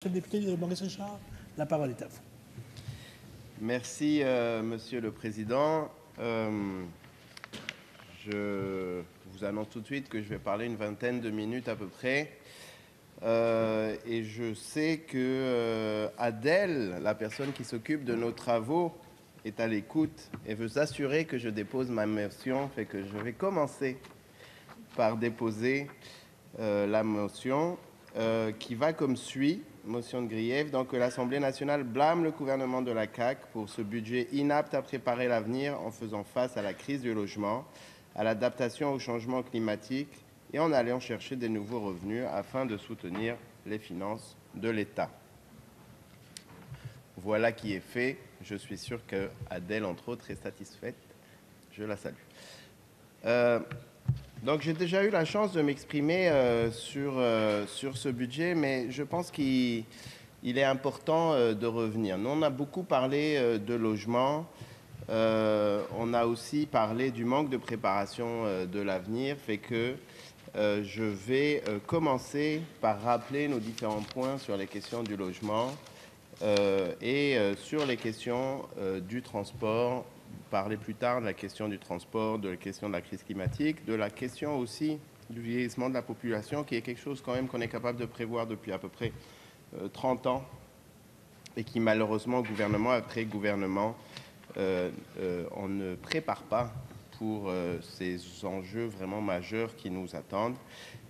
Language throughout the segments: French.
Monsieur le député Maurice Richard, la parole est à vous. Merci, Monsieur le Président. Je vous annonce tout de suite que je vais parler une vingtaine de minutes à peu près. Et je sais que Adèle, la personne qui s'occupe de nos travaux, est à l'écoute et veut s'assurer que je dépose ma motion. Fait que je vais commencer par déposer la motion qui va comme suit. Motion de grief. Donc, l'Assemblée nationale blâme le gouvernement de la CAQ pour ce budget inapte à préparer l'avenir en faisant face à la crise du logement, à l'adaptation au changement climatique et en allant chercher des nouveaux revenus afin de soutenir les finances de l'État. Voilà qui est fait. Je suis sûr qu'Adèle, entre autres, est satisfaite. Je la salue. Donc, j'ai déjà eu la chance de m'exprimer sur ce budget, mais je pense qu'il est important de revenir. Nous, on a beaucoup parlé de logement. On a aussi parlé du manque de préparation de l'avenir, fait que je vais commencer par rappeler nos différents points sur les questions du logement et sur les questions du transport. Parler plus tard de la question du transport, de la question de la crise climatique, de la question aussi du vieillissement de la population, qui est quelque chose quand même qu'on est capable de prévoir depuis à peu près 30 ans et qui malheureusement, gouvernement après gouvernement, on ne prépare pas pour ces enjeux vraiment majeurs qui nous attendent.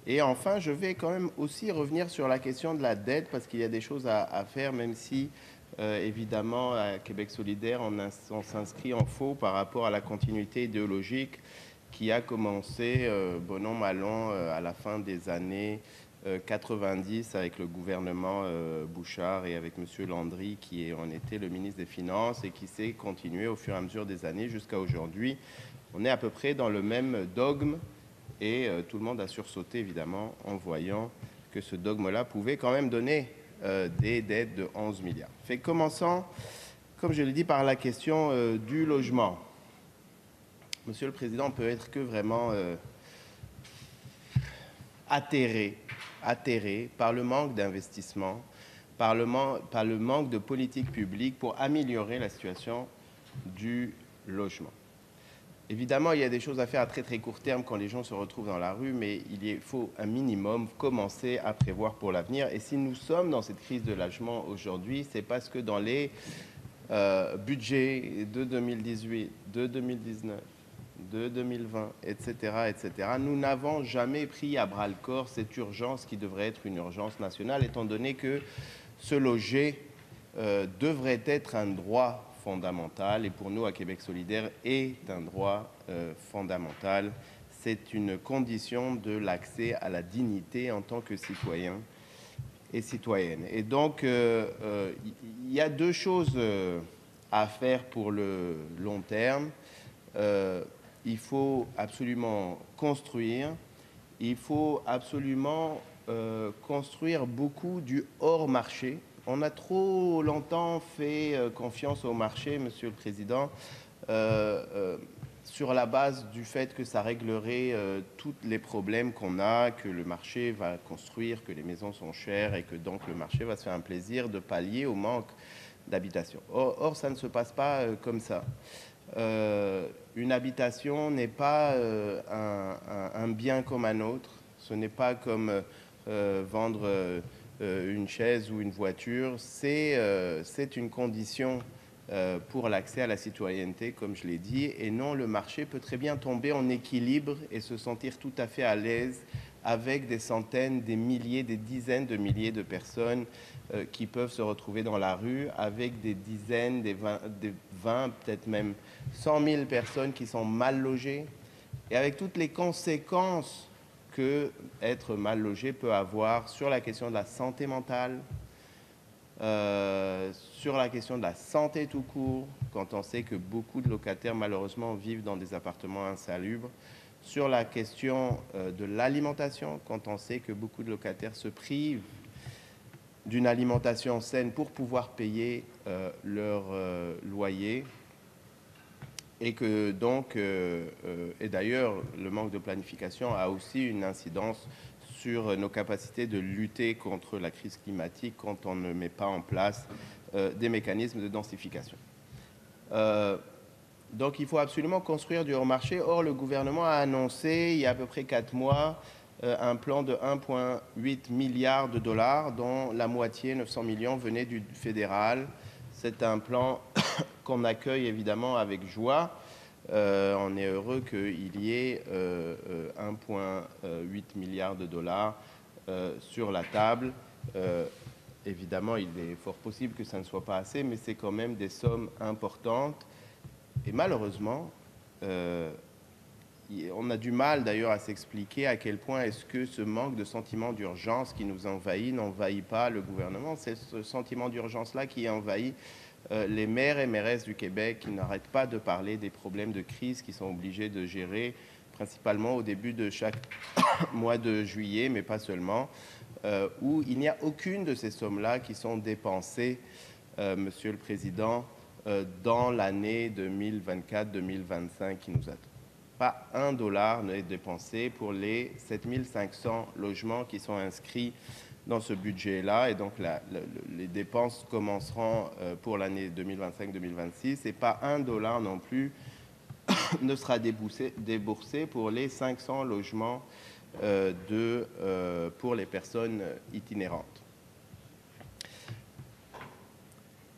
Et enfin, je vais quand même aussi revenir sur la question de la dette, parce qu'il y a des choses à faire, même si évidemment, à Québec solidaire, on s'inscrit en faux par rapport à la continuité idéologique qui a commencé, bon an, mal an, à la fin des années 90 avec le gouvernement Bouchard et avec M. Landry qui en était le ministre des Finances et qui s'est continué au fur et à mesure des années jusqu'à aujourd'hui. On est à peu près dans le même dogme et tout le monde a sursauté évidemment en voyant que ce dogme-là pouvait quand même donner des dettes de 11 milliards. Fait commençons, comme je l'ai dit, par la question du logement. Monsieur le Président, on peut être que vraiment atterré par le manque d'investissement, par le manque de politique publique pour améliorer la situation du logement. Évidemment, il y a des choses à faire à très très court terme quand les gens se retrouvent dans la rue, mais il faut un minimum commencer à prévoir pour l'avenir. Et si nous sommes dans cette crise de logement aujourd'hui, c'est parce que dans les budgets de 2018, de 2019, de 2020, etc., nous n'avons jamais pris à bras-le-corps cette urgence qui devrait être une urgence nationale, étant donné que se loger devrait être un droit fondamental et pour nous à Québec solidaire est un droit fondamental. C'est une condition de l'accès à la dignité en tant que citoyen et citoyenne. Et donc, il y a deux choses à faire pour le long terme. Il faut absolument construire. Il faut absolument construire beaucoup du hors marché. On a trop longtemps fait confiance au marché, Monsieur le Président, sur la base du fait que ça réglerait tous les problèmes qu'on a, que le marché va construire, que les maisons sont chères et que donc le marché va se faire un plaisir de pallier au manque d'habitation. Or, ça ne se passe pas comme ça. Une habitation n'est pas un bien comme un autre. Ce n'est pas comme vendre une chaise ou une voiture. C'est une condition pour l'accès à la citoyenneté, comme je l'ai dit. Et non, le marché peut très bien tomber en équilibre et se sentir tout à fait à l'aise avec des centaines, des milliers, des dizaines de milliers de personnes qui peuvent se retrouver dans la rue, avec des dizaines, des 20 peut-être même 100 000 personnes qui sont mal logées, et avec toutes les conséquences que être mal logé peut avoir sur la question de la santé mentale, sur la question de la santé tout court, quand on sait que beaucoup de locataires malheureusement vivent dans des appartements insalubres, sur la question de l'alimentation, quand on sait que beaucoup de locataires se privent d'une alimentation saine pour pouvoir payer leur loyer, et que donc, et d'ailleurs, le manque de planification a aussi une incidence sur nos capacités de lutter contre la crise climatique quand on ne met pas en place des mécanismes de densification. Donc il faut absolument construire du hors-marché. Or, le gouvernement a annoncé il y a à peu près 4 mois un plan de 1,8 milliard de dollars, dont la moitié, 900 millions, venait du fédéral. C'est un plan qu'on accueille évidemment avec joie. On est heureux qu'il y ait 1,8 milliard de dollars sur la table. Évidemment, il est fort possible que ça ne soit pas assez, mais c'est quand même des sommes importantes. Et malheureusement, on a du mal d'ailleurs à s'expliquer à quel point est-ce que ce manque de sentiment d'urgence qui nous envahit n'envahit pas le gouvernement. C'est ce sentiment d'urgence-là qui envahit les maires et mairesses du Québec, qui n'arrêtent pas de parler des problèmes de crise qu'ils sont obligés de gérer, principalement au début de chaque mois de juillet, mais pas seulement, où il n'y a aucune de ces sommes-là qui sont dépensées, Monsieur le Président, dans l'année 2024-2025 qui nous attend. Pas un dollar n'est dépensé pour les 7500 logements qui sont inscrits dans ce budget-là. Et donc, les dépenses commenceront pour l'année 2025-2026. Et pas un dollar non plus ne sera déboursé pour les 500 logements pour les personnes itinérantes.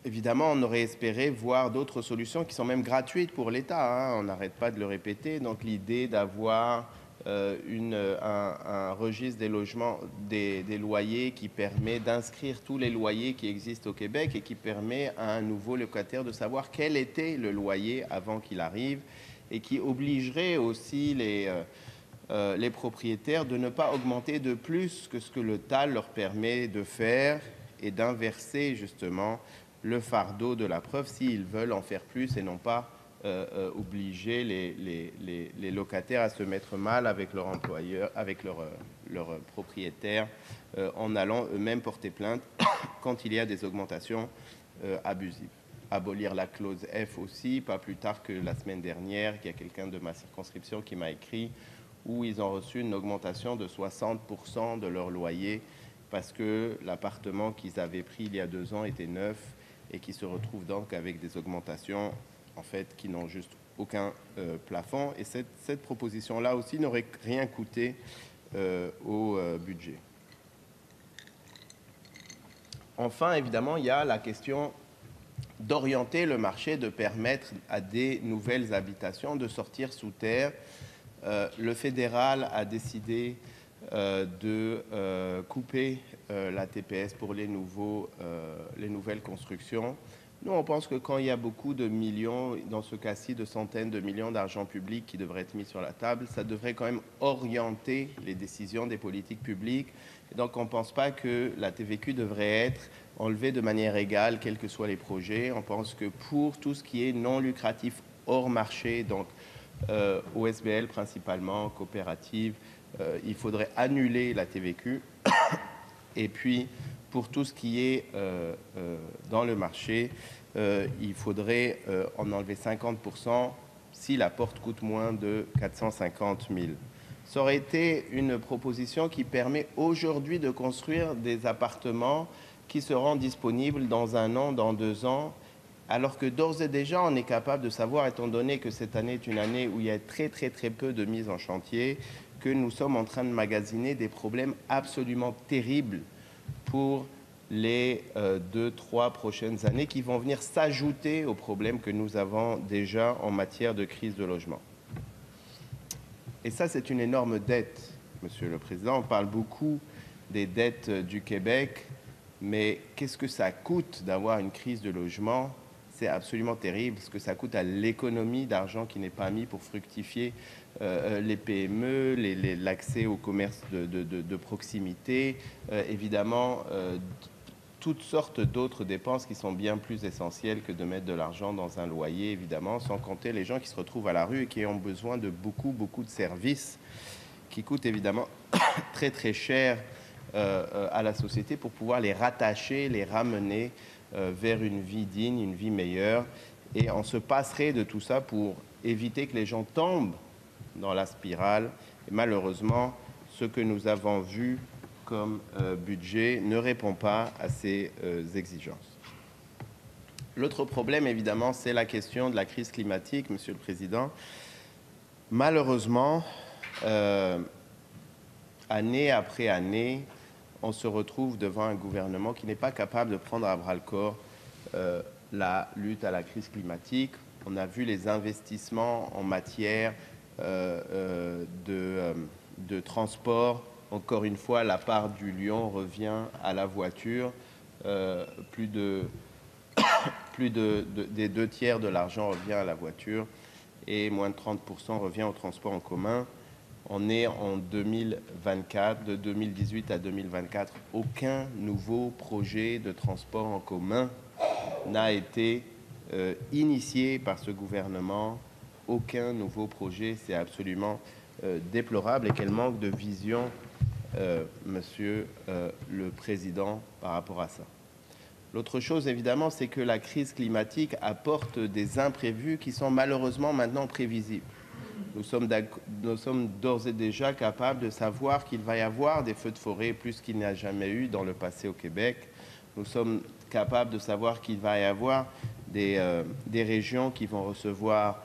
Évidemment, on aurait espéré voir d'autres solutions qui sont même gratuites pour l'État. On n'arrête pas de le répéter. Donc, l'idée d'avoir un registre des logements, des loyers qui permet d'inscrire tous les loyers qui existent au Québec et qui permet à un nouveau locataire de savoir quel était le loyer avant qu'il arrive et qui obligerait aussi les propriétaires de ne pas augmenter de plus que ce que le TAL leur permet de faire et d'inverser justement le fardeau de la preuve s'ils veulent en faire plus et non pas obliger les locataires à se mettre mal avec leur employeur, avec leur propriétaire, en allant eux-mêmes porter plainte quand il y a des augmentations abusives. Abolir la clause F aussi, pas plus tard que la semaine dernière, il y a quelqu'un de ma circonscription qui m'a écrit où ils ont reçu une augmentation de 60% de leur loyer parce que l'appartement qu'ils avaient pris il y a 2 ans était neuf et qui se retrouvent donc avec des augmentations en fait qui n'ont juste aucun plafond. Et cette proposition-là aussi n'aurait rien coûté au budget. Enfin, évidemment, il y a la question d'orienter le marché, de permettre à des nouvelles habitations de sortir sous terre. Le fédéral a décidé de couper la TPS pour les nouvelles constructions. Nous, on pense que quand il y a beaucoup de millions, dans ce cas-ci de centaines de millions d'argent public qui devraient être mis sur la table, ça devrait quand même orienter les décisions des politiques publiques. Et donc, on ne pense pas que la TVQ devrait être enlevée de manière égale, quels que soient les projets. On pense que pour tout ce qui est non lucratif hors marché, donc OSBL principalement, coopérative, il faudrait annuler la TVQ. Et puis, pour tout ce qui est dans le marché, il faudrait en enlever 50% si la porte coûte moins de 450 000. Ça aurait été une proposition qui permet aujourd'hui de construire des appartements qui seront disponibles dans 1 an, dans 2 ans, alors que d'ores et déjà, on est capable de savoir, étant donné que cette année est une année où il y a très peu de mise en chantier, que nous sommes en train de magasiner des problèmes absolument terribles pour les 2-3 prochaines années qui vont venir s'ajouter aux problèmes que nous avons déjà en matière de crise de logement. Et ça, c'est une énorme dette, Monsieur le Président. On parle beaucoup des dettes du Québec, mais qu'est-ce que ça coûte d'avoir une crise de logement? C'est absolument terrible, ce que ça coûte à l'économie d'argent qui n'est pas mis pour fructifier les PME, l'accès au commerce de proximité, évidemment, toutes sortes d'autres dépenses qui sont bien plus essentielles que de mettre de l'argent dans un loyer, évidemment, sans compter les gens qui se retrouvent à la rue et qui ont besoin de beaucoup de services qui coûtent évidemment très cher à la société pour pouvoir les rattacher, les ramener vers une vie digne, une vie meilleure. Et on se passerait de tout ça pour éviter que les gens tombent dans la spirale. Et malheureusement, ce que nous avons vu comme budget ne répond pas à ces exigences. L'autre problème, évidemment, c'est la question de la crise climatique, Monsieur le Président. Malheureusement, année après année, on se retrouve devant un gouvernement qui n'est pas capable de prendre à bras-le-corps la lutte à la crise climatique. On a vu les investissements en matière de transport. Encore une fois, la part du lion revient à la voiture. Plus des 2/3 de l'argent revient à la voiture et moins de 30% revient au transport en commun. On est en 2024, de 2018 à 2024, aucun nouveau projet de transport en commun n'a été initié par ce gouvernement. Aucun nouveau projet, c'est absolument déplorable et quel manque de vision, Monsieur le Président, par rapport à ça. L'autre chose, évidemment, c'est que la crise climatique apporte des imprévus qui sont malheureusement maintenant prévisibles. Nous sommes d'ores et déjà capables de savoir qu'il va y avoir des feux de forêt plus qu'il n'y a jamais eu dans le passé au Québec. Nous sommes capables de savoir qu'il va y avoir des régions qui vont recevoir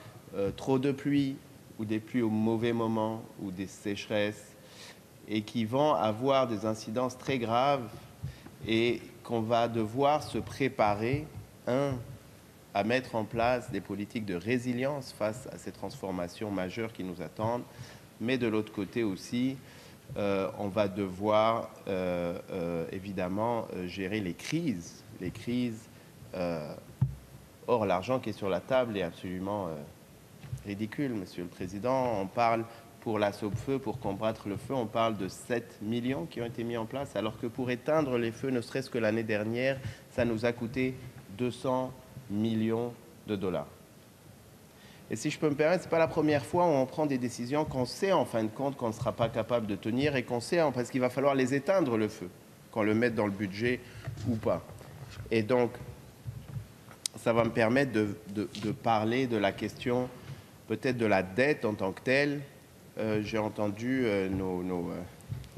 trop de pluie ou des pluies au mauvais moment ou des sécheresses et qui vont avoir des incidences très graves et qu'on va devoir se préparer, à mettre en place des politiques de résilience face à ces transformations majeures qui nous attendent, mais de l'autre côté aussi, on va devoir évidemment gérer les crises. Or, l'argent qui est sur la table est absolument ridicule, Monsieur le Président. On parle pour la Sopfeu, pour combattre le feu, on parle de 7 millions qui ont été mis en place, alors que pour éteindre les feux, ne serait-ce que l'année dernière, ça nous a coûté 200 millions de dollars. Et si je peux me permettre, ce n'est pas la première fois où on prend des décisions qu'on sait en fin de compte qu'on ne sera pas capable de tenir et qu'on sait parce qu'il va falloir les éteindre le feu, qu'on le mette dans le budget ou pas. Et donc, ça va me permettre de parler de la question peut-être de la dette en tant que telle. J'ai entendu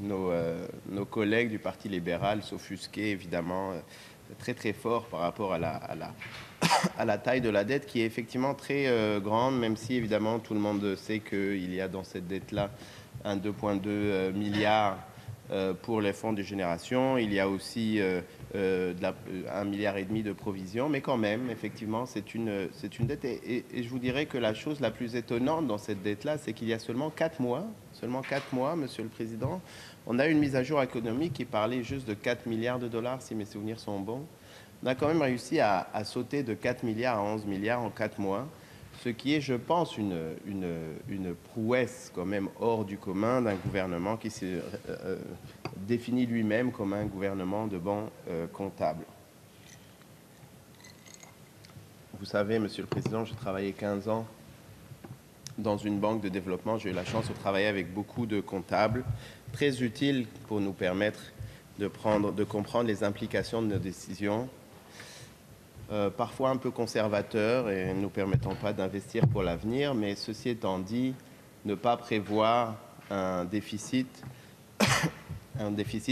nos collègues du Parti libéral s'offusquer, évidemment, très très fort par rapport à la taille de la dette qui est effectivement très grande, même si évidemment tout le monde sait qu'il y a dans cette dette-là un 2,2 milliards pour les fonds de génération. Il y a aussi 1,5 milliard de provisions, mais quand même, effectivement, c'est une dette. Et je vous dirais que la chose la plus étonnante dans cette dette-là, c'est qu'il y a seulement 4 mois, Monsieur le Président, on a une mise à jour économique qui parlait juste de 4 milliards de dollars, si mes souvenirs sont bons. On a quand même réussi à sauter de 4 milliards à 11 milliards en 4 mois, ce qui est, je pense, une prouesse quand même hors du commun d'un gouvernement qui s'est défini lui-même comme un gouvernement de bons comptables. Vous savez, Monsieur le Président, j'ai travaillé 15 ans dans une banque de développement. J'ai eu la chance de travailler avec beaucoup de comptables, très utiles pour nous permettre de comprendre les implications de nos décisions. Parfois un peu conservateurs et ne nous permettant pas d'investir pour l'avenir, mais ceci étant dit, ne pas prévoir un déficit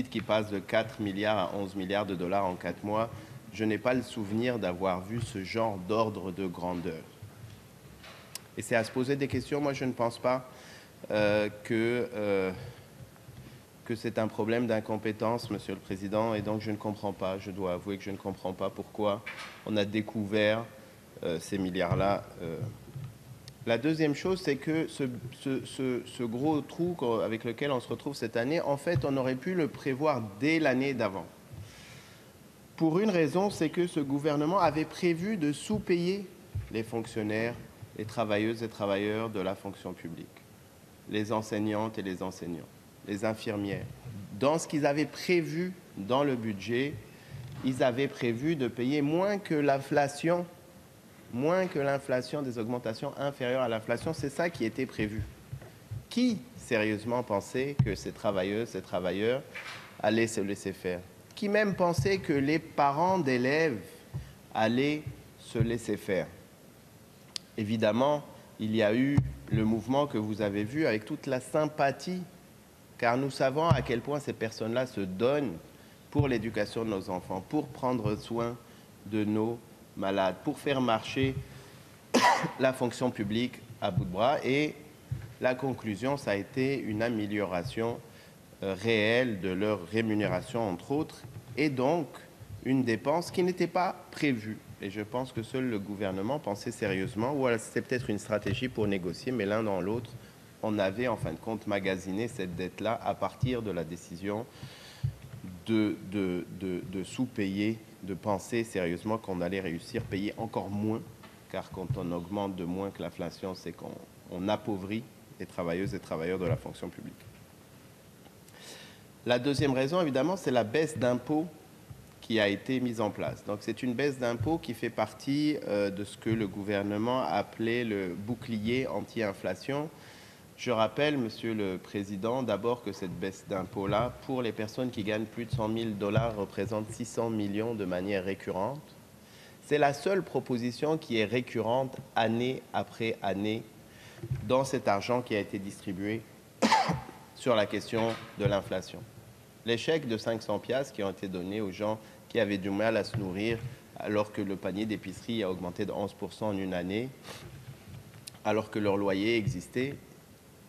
qui passe de 4 milliards à 11 milliards de dollars en 4 mois, je n'ai pas le souvenir d'avoir vu ce genre d'ordre de grandeur. Et c'est à se poser des questions. Moi, je ne pense pas que c'est un problème d'incompétence, Monsieur le Président, et donc je ne comprends pas, je dois avouer que je ne comprends pas pourquoi on a découvert ces milliards-là. La deuxième chose, c'est que ce gros trou avec lequel on se retrouve cette année, en fait, on aurait pu le prévoir dès l'année d'avant. Pour une raison, c'est que ce gouvernement avait prévu de sous-payer les fonctionnaires, les travailleuses et travailleurs de la fonction publique, les enseignantes et les enseignants, les infirmières. Dans ce qu'ils avaient prévu dans le budget, ils avaient prévu de payer moins que l'inflation, des augmentations inférieures à l'inflation. C'est ça qui était prévu. Qui sérieusement pensait que ces travailleuses, ces travailleurs allaient se laisser faire? Qui même pensait que les parents d'élèves allaient se laisser faire? Évidemment, il y a eu le mouvement que vous avez vu avec toute la sympathie car nous savons à quel point ces personnes-là se donnent pour l'éducation de nos enfants, pour prendre soin de nos malades, pour faire marcher la fonction publique à bout de bras. Et la conclusion, ça a été une amélioration réelle de leur rémunération, entre autres, et donc une dépense qui n'était pas prévue. Et je pense que seul le gouvernement pensait sérieusement, ou alors c'était peut-être une stratégie pour négocier, mais l'un dans l'autre, on avait en fin de compte magasiné cette dette-là à partir de la décision de sous-payer, de penser sérieusement qu'on allait réussir à payer encore moins, car quand on augmente de moins que l'inflation, c'est qu'on appauvrit les travailleuses et travailleurs de la fonction publique. La deuxième raison, évidemment, c'est la baisse d'impôts qui a été mise en place. Donc c'est une baisse d'impôts qui fait partie de ce que le gouvernement a appelé le bouclier anti-inflation. Je rappelle, Monsieur le Président, d'abord que cette baisse d'impôts-là, pour les personnes qui gagnent plus de 100 000 $, représente 600 millions de manière récurrente. C'est la seule proposition qui est récurrente année après année dans cet argent qui a été distribué sur la question de l'inflation. Les chèques de 500 piastres qui ont été donnés aux gens qui avaient du mal à se nourrir alors que le panier d'épicerie a augmenté de 11% en une année, alors que leur loyer existait,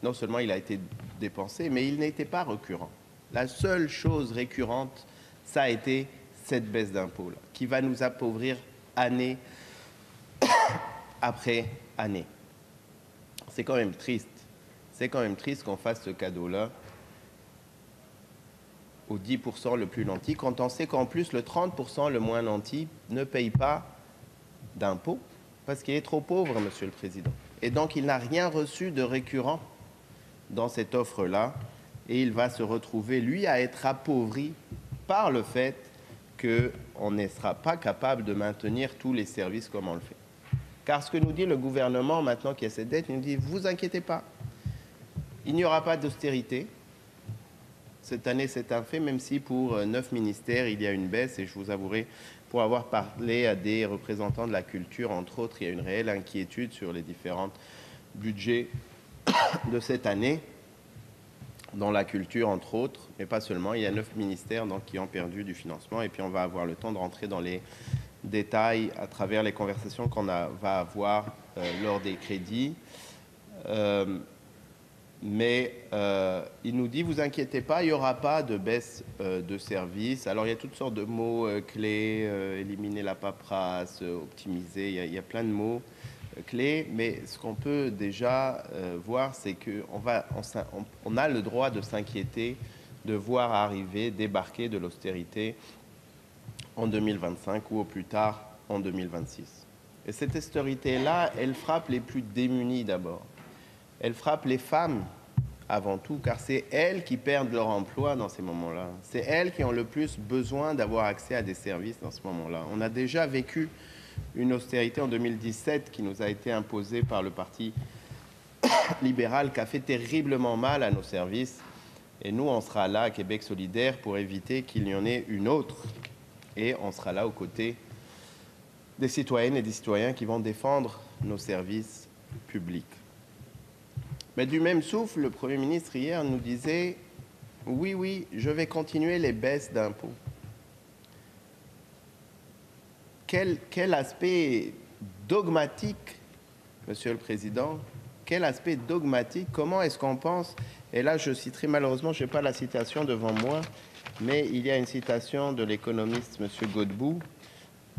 non seulement il a été dépensé, mais il n'était pas récurrent. La seule chose récurrente, ça a été cette baisse d'impôts qui va nous appauvrir année après année. C'est quand même triste. C'est quand même triste qu'on fasse ce cadeau-là au 10% le plus nanti, quand on sait qu'en plus le 30% le moins nanti ne paye pas d'impôts parce qu'il est trop pauvre, Monsieur le Président. Et donc il n'a rien reçu de récurrent dans cette offre-là et il va se retrouver, lui, à être appauvri par le fait qu'on ne sera pas capable de maintenir tous les services comme on le fait. Car ce que nous dit le gouvernement maintenant qui a cette dette, il nous dit, vous inquiétez pas, il n'y aura pas d'austérité. Cette année, c'est un fait, même si pour 9 ministères, il y a une baisse. Et je vous avouerai, pour avoir parlé à des représentants de la culture, entre autres, il y a une réelle inquiétude sur les différents budgets de cette année, dans la culture, entre autres, mais pas seulement. Il y a 9 ministères donc, qui ont perdu du financement. Et puis, on va avoir le temps de rentrer dans les détails à travers les conversations qu'on va avoir lors des crédits. Mais il nous dit, vous inquiétez pas, il n'y aura pas de baisse de services. Alors, il y a toutes sortes de mots clés, éliminer la paperasse, optimiser, il y a plein de mots clés. Mais ce qu'on peut déjà voir, c'est qu'on a le droit de s'inquiéter de voir arriver, débarquer de l'austérité en 2025 ou au plus tard en 2026. Et cette austérité-là, elle frappe les plus démunis d'abord. Elle frappe les femmes avant tout, car c'est elles qui perdent leur emploi dans ces moments-là. C'est elles qui ont le plus besoin d'avoir accès à des services dans ce moment-là. On a déjà vécu une austérité en 2017 qui nous a été imposée par le Parti libéral, qui a fait terriblement mal à nos services. Et nous, on sera là à Québec solidaire pour éviter qu'il y en ait une autre. Et on sera là aux côtés des citoyennes et des citoyens qui vont défendre nos services publics. Mais du même souffle, le Premier ministre hier nous disait « Oui, je vais continuer les baisses d'impôts ». Quel aspect dogmatique, Monsieur le Président, quel aspect dogmatique, comment est-ce qu'on pense, et là je citerai malheureusement, je n'ai pas la citation devant moi, mais il y a une citation de l'économiste Monsieur Godbout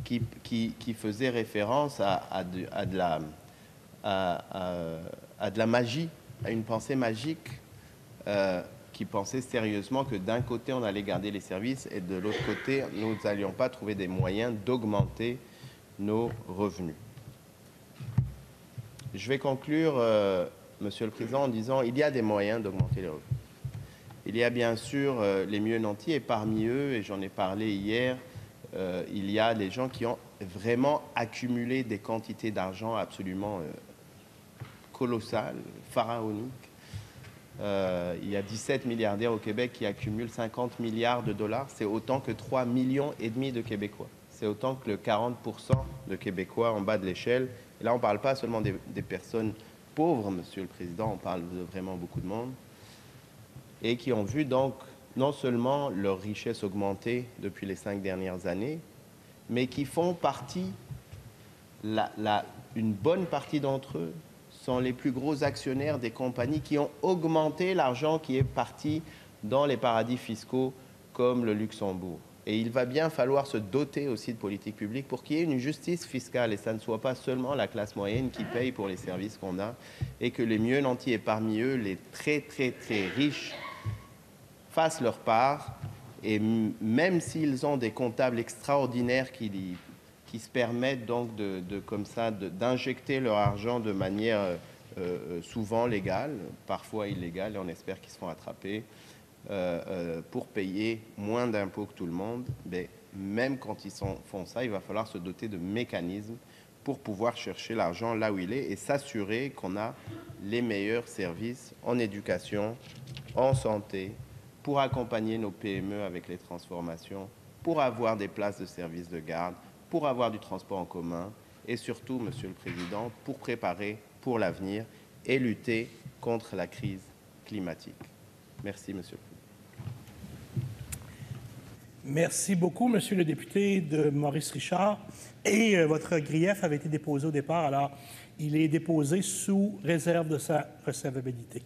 qui faisait référence à de la magie, à une pensée magique qui pensait sérieusement que d'un côté on allait garder les services et de l'autre côté nous n'allions pas trouver des moyens d'augmenter nos revenus. Je vais conclure, Monsieur le Président, en disant il y a des moyens d'augmenter les revenus. Il y a bien sûr les mieux nantis et parmi eux, et j'en ai parlé hier, il y a les gens qui ont vraiment accumulé des quantités d'argent absolument colossales, pharaoniques. Il y a 17 milliardaires au Québec qui accumulent 50 milliards de dollars. C'est autant que 3,5 millions de Québécois. C'est autant que le 40% de Québécois en bas de l'échelle. Et là, on ne parle pas seulement des personnes pauvres, Monsieur le Président, on parle de vraiment beaucoup de monde. et qui ont vu donc non seulement leur richesse augmenter depuis les 5 dernières années, mais qui font partie, une bonne partie d'entre eux sont les plus gros actionnaires des compagnies qui ont augmenté l'argent qui est parti dans les paradis fiscaux comme le Luxembourg. Et il va bien falloir se doter aussi de politiques publiques pour qu'il y ait une justice fiscale et ça ne soit pas seulement la classe moyenne qui paye pour les services qu'on a et que les mieux nantis et parmi eux, les très très très riches fassent leur part et même s'ils ont des comptables extraordinaires qui se permettent donc comme ça d'injecter leur argent de manière souvent légale, parfois illégale et on espère qu'ils seront attrapés, pour payer moins d'impôts que tout le monde, mais même quand ils font ça, il va falloir se doter de mécanismes pour pouvoir chercher l'argent là où il est et s'assurer qu'on a les meilleurs services en éducation, en santé, pour accompagner nos PME avec les transformations, pour avoir des places de service de garde, pour avoir du transport en commun et surtout, Monsieur le Président, pour préparer pour l'avenir et lutter contre la crise climatique. Merci, Monsieur le Président. Merci beaucoup, Monsieur le député de Maurice Richard. Et votre grief avait été déposé au départ, alors il est déposé sous réserve de sa recevabilité.